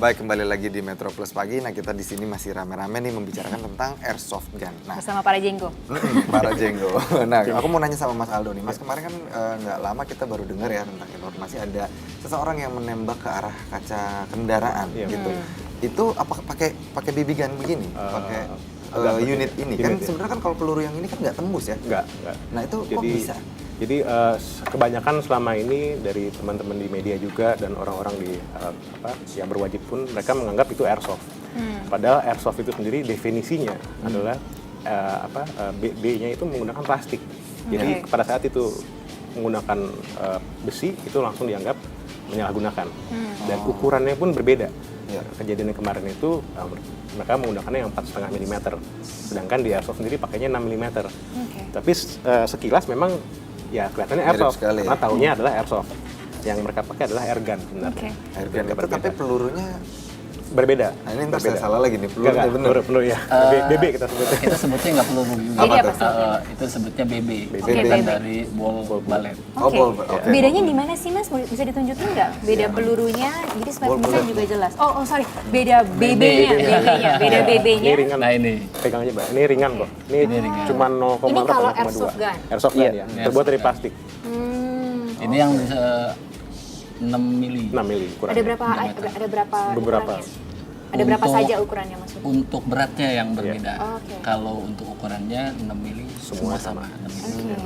Baik, kembali lagi di Metro Plus Pagi. Nah, kita di sini masih rame-rame nih membicarakan tentang airsoft gun. Nah, bersama para jenggo. Para jenggo. Nah, aku mau nanya sama Mas Aldo nih. Mas, kemarin kan nggak lama kita baru dengar ya tentang informasi ada seseorang yang menembak ke arah kaca kendaraan gitu. Itu apa pakai BB gun begini? Pakai unit ini kan ya. sebenarnya kan kalau peluru yang ini kan nggak tembus ya? Nggak. Nah, itu kok bisa? Jadi kebanyakan selama ini dari teman-teman di media juga dan orang-orang di yang berwajib pun mereka menganggap itu airsoft. Padahal airsoft itu sendiri definisinya adalah B-nya itu menggunakan plastik. Jadi pada saat itu menggunakan besi itu langsung dianggap menyalahgunakan. Dan ukurannya pun berbeda. Kejadian yang kemarin itu mereka menggunakannya yang 4,5 mm. Sedangkan di airsoft sendiri pakainya 6 mm. Tapi sekilas memang ya kelihatannya airsoft karena tahunya adalah airsoft. Yang mereka pakai adalah airgun sebenarnya. Airgun itu tapi pelurunya berbeda. Nah, ini ntar saya salah lagi nih, pelurunya bener. Peluru ya. BB kita sebutnya. Kita sebutnya nggak peluru juga. Jadi apa sih? Itu sebutnya BB. BB. Dari ball balet. Oke. Bedanya di mana sih, Mas? Bisa ditunjukin nggak? Beda pelurunya, jadi supaya pemirsa juga jelas. Sorry. Beda BB-nya. Beda BB-nya. Ini ringan. Nah, ini. Pegang aja, Mbak. Ini ringan kok. Ini cuma 0,2. Ini kalau airsoft gun? Airsoft gun ya. Terbuat dari plastik. Ini yang bisa 6 mili. 6 mili ukurannya. Ada berapa Beberapa. ukurannya? Ada berapa saja ukurannya maksudnya? Untuk beratnya yang berbeda. Oke. Kalau untuk ukurannya 6 mili semua sama. 6 mili.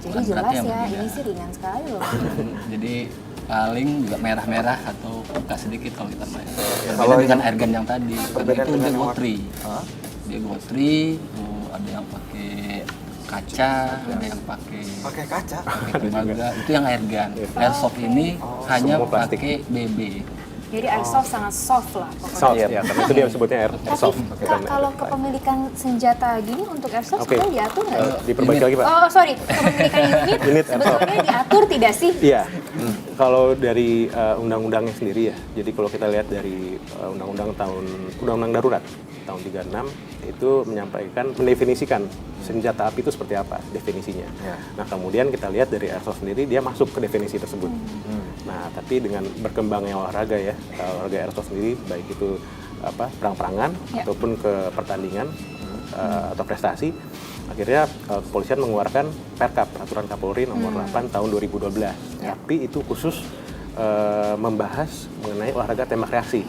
Jadi jelas ya, ini sih ringan sekali loh. Jadi paling juga merah-merah atau buka sedikit kalau kita main. Berbeda dengan airgun yang tadi. Itu dia gotri. Dia gotri, ada yang pakai kaca, ada yang pakai kaca. tembaga. Itu yang airgun. Airsoft ini hanya pakai BB. Jadi airsoft sangat soft lah pokoknya. Soft ya, karena itu dia sebutnya airsoft. Tapi kalau kepemilikan senjata gini untuk airsoft sebenarnya diatur nggak sih? Diperbaiki lagi, Pak. Sorry, kepemilikan unit sebetulnya diatur tidak sih? Iya, kalau dari undang-undangnya sendiri ya, jadi kalau kita lihat dari undang-undang darurat tahun 36 itu mendefinisikan senjata api itu seperti apa definisinya. Nah kemudian kita lihat dari airsoft sendiri dia masuk ke definisi tersebut. Nah tapi dengan berkembangnya olahraga ya, olahraga airsoft sendiri baik itu perang-perangan ataupun ke pertandingan atau prestasi, akhirnya kepolisian mengeluarkan Perkap, Peraturan Kapolri nomor 8 tahun 2012. Tapi itu khusus membahas mengenai olahraga tembak reaksi.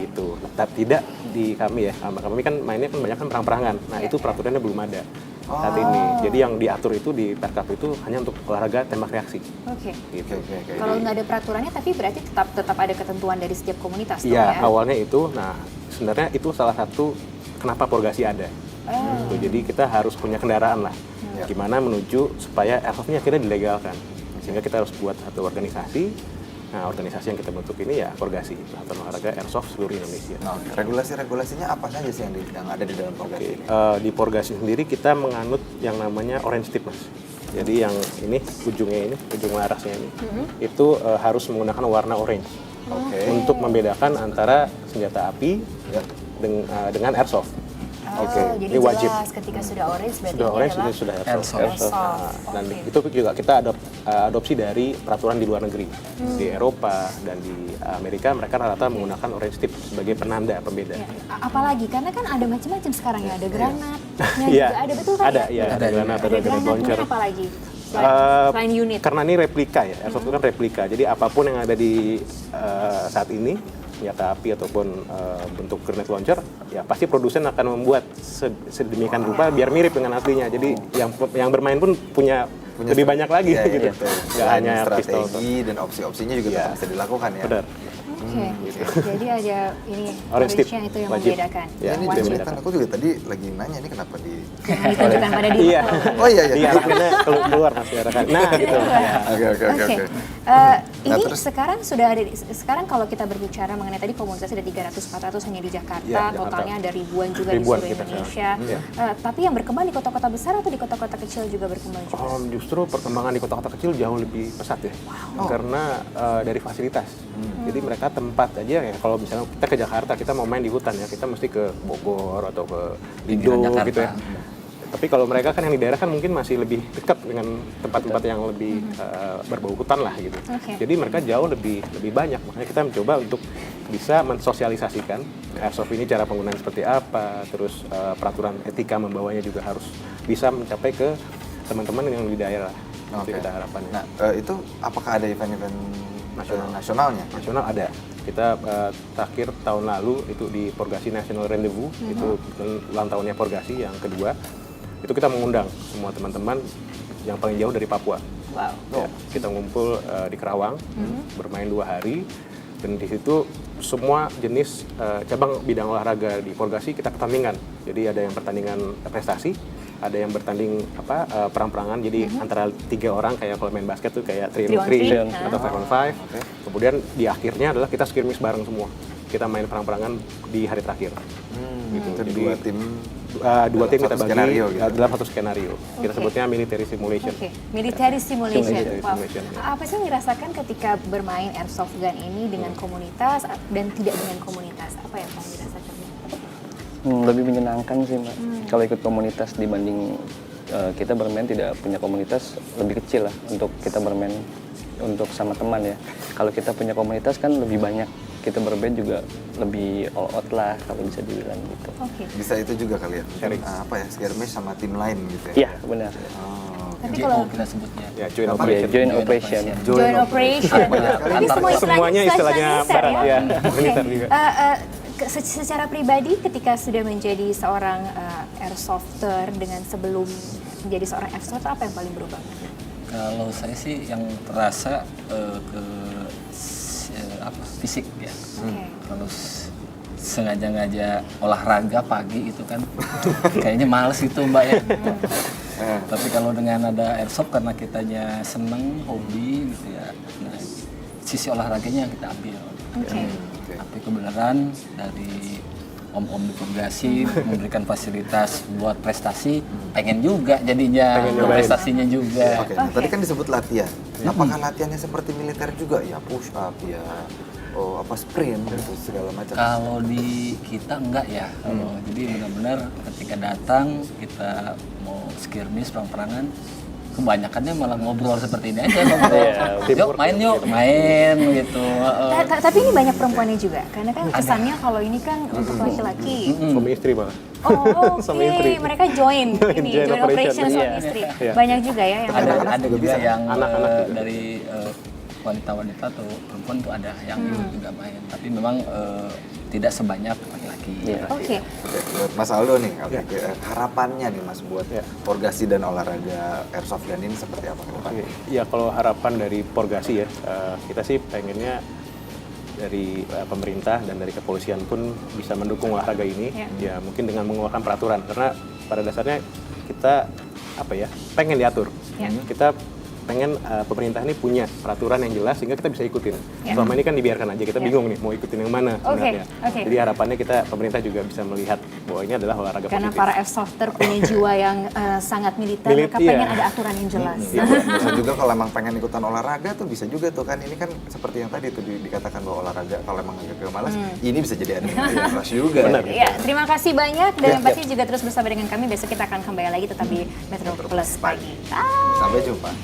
Gitu. Tapi tidak di kami ya. Kami kan mainnya kan banyak kan perang-perangan. Nah, itu peraturannya belum ada saat ini. Jadi yang diatur itu di Perkap itu hanya untuk olahraga tembak reaksi. Gitu. Kalau nggak ada peraturannya tapi berarti tetap ada ketentuan dari setiap komunitas. Iya, ya? awalnya itu. Nah, sebenarnya itu salah satu kenapa Porgasi ada. Gitu. Jadi kita harus punya kendaraan lah. Gimana menuju supaya airsoft ini akhirnya dilegalkan. Sehingga kita harus buat satu organisasi. Nah, organisasi yang kita bentuk ini ya Porgasi, Persatuan Olahraga Airsoft seluruh Indonesia. Regulasi-regulasinya apa saja sih yang ada di dalam Porgasi? Di Porgasi sendiri kita menganut yang namanya orange tip, Mas. Jadi yang ini, ujung larasnya ini, itu harus menggunakan warna orange. Untuk membedakan antara senjata api dengan airsoft. Jadi ini wajib. jelas ketika sudah orange berarti sudah orange adalah ini sudah airsoft. Dan itu juga kita adopsi dari peraturan di luar negeri. Di Eropa dan di Amerika mereka rata-rata menggunakan orange tip sebagai penanda pembeda. Apalagi karena kan ada macam-macam sekarang ya, ada granatnya juga ada, betul kan? Ada granat, ada granat launcher. Apa lagi? Selain unit. Karena ini replika ya, airsoft itu kan replika. Jadi apapun yang ada di saat ini senjata api ataupun bentuk grenade launcher, ya pasti produsen akan membuat sedemikian rupa biar mirip dengan aslinya. Jadi yang bermain pun punya lebih banyak lagi gitu. Nggak hanya pistol. Strategi dan opsi-opsinya juga tetap bisa dilakukan ya. Benar. Jadi ada ini orange tip itu yang membedakan. Ini kan aku juga tadi lagi nanya ini kenapa di ditunjukkan pada diri. Iya. Oh iya. Iya, akhirnya keluar masyarakat. Nah, gitu. Oke. Ini sekarang sudah ada sekarang kalau kita berbicara mengenai tadi komunitas ada 300-400 hanya di Jakarta, totalnya ada ribuan juga di seluruh Indonesia. Tapi yang berkembang di kota-kota besar atau di kota-kota kecil juga berkembang juga? Justru perkembangan di kota-kota kecil jauh lebih pesat ya. Karena dari fasilitas. Jadi mereka tempat aja ya, kalau misalnya kita ke Jakarta, kita mau main di hutan ya, kita mesti ke Bogor atau ke Lido gitu ya. Tapi kalau mereka kan yang di daerah kan mungkin masih lebih dekat dengan tempat-tempat yang lebih berbau hutan lah gitu. Jadi mereka jauh lebih banyak, makanya kita mencoba untuk bisa mensosialisasikan airsoft ini cara penggunaan seperti apa, terus peraturan etika membawanya juga harus bisa mencapai ke teman-teman yang di daerah. Itu kita harapannya. Nah, itu apakah ada event-event nasionalnya? Nasional ada. Kita terakhir tahun lalu itu di Porgasi National Rendezvous, itu ulang tahunnya Porgasi yang kedua. Itu kita mengundang semua teman-teman yang paling jauh dari Papua. Wow. Ya, kita ngumpul di Kerawang, bermain 2 hari, dan di situ semua jenis cabang bidang olahraga di Porgasi kita pertandingan. Jadi ada yang pertandingan prestasi, ada yang bertanding perang-perangan. Jadi antara 3 orang kayak kalau main basket tuh kayak 3-on-3 atau 5-on-5. Kemudian di akhirnya adalah kita skirmish bareng semua. Kita main perang-perangan di hari terakhir. Gitu. Itu Jadi dua tim kita bagi skenario, gitu. dalam satu skenario. Kita sebutnya military simulation. Military simulation. Military Wow. simulation, ya. Apa sih yang dirasakan ketika bermain airsoft gun ini dengan komunitas dan tidak dengan komunitas? Apa yang kamu dirasakan? Lebih menyenangkan sih, Mbak. Kalau ikut komunitas dibanding kita bermain tidak punya komunitas, lebih kecil lah untuk kita bermain untuk sama teman ya. Kalau kita punya komunitas kan lebih banyak. Kita berband juga lebih all out lah kalau bisa dibilang gitu. Bisa itu juga kali ya, skirmish sama tim lain gitu ya? Iya, benar. Tapi JO kalau kita sebutnya. Ya, joint Apa? operation. Joint operation. joint operation, tapi Semuanya istilahnya militer barat ya, Oke. militer juga. Secara pribadi ketika sudah menjadi seorang airsofter dengan sebelum menjadi seorang airsoft, apa yang paling berubah? Kalau saya sih yang terasa fisik ya. Kalau sengaja olahraga pagi itu kan kayaknya males itu Mbak ya. Tapi kalau dengan ada airsoft karena kitanya seneng, hobi gitu ya. Nah, sisi olahraganya yang kita ambil. Tapi kebenaran dari om-om di Porgasi memberikan fasilitas buat prestasi, pengen juga jadinya prestasinya juga. Nah, tadi kan disebut latihan. Apakah latihannya seperti militer juga? Ya push up, ya sprint gitu segala macam. Kalau di kita enggak ya. Jadi benar-benar ketika datang kita mau skirmish perang-perangan, kebanyakannya malah ngobrol seperti ini aja. Yuk main gitu. Tapi ini banyak perempuannya juga, karena kan kesannya kalau ini kan untuk laki-laki. Suami istri malah. Oh, Suami istri. mereka join operation suami istri. Banyak juga ya yang Ada juga yang dari wanita-wanita atau perempuan tuh ada yang juga main, tapi memang tidak sebanyak laki-laki. Oke. Mas Aldo nih, harapannya nih Mas buat Porgasi dan olahraga airsoft gun ini seperti apa ke depan? Ya kalau harapan dari Porgasi ya, kita sih pengennya dari pemerintah dan dari kepolisian pun bisa mendukung olahraga ini, ya mungkin dengan mengeluarkan peraturan, karena pada dasarnya kita pengen diatur. Kita pengen pemerintah ini punya peraturan yang jelas sehingga kita bisa ikutin. Selama ini kan dibiarkan aja, kita bingung nih mau ikutin yang mana sebenarnya. Jadi harapannya pemerintah juga bisa melihat bahwa ini adalah olahraga karena positif. para airsofter punya jiwa yang sangat militer, maka pengen ada aturan yang jelas. Bisa juga kalau emang pengen ikutan olahraga tuh bisa juga tuh kan, ini kan seperti yang tadi tuh dikatakan bahwa olahraga kalau emang agak malas, ini bisa jadi rush juga. Benar. Ya, terima kasih banyak dan pasti juga terus bersama dengan kami. Besok kita akan kembali lagi tetap di Metro Plus pagi. Sampai jumpa.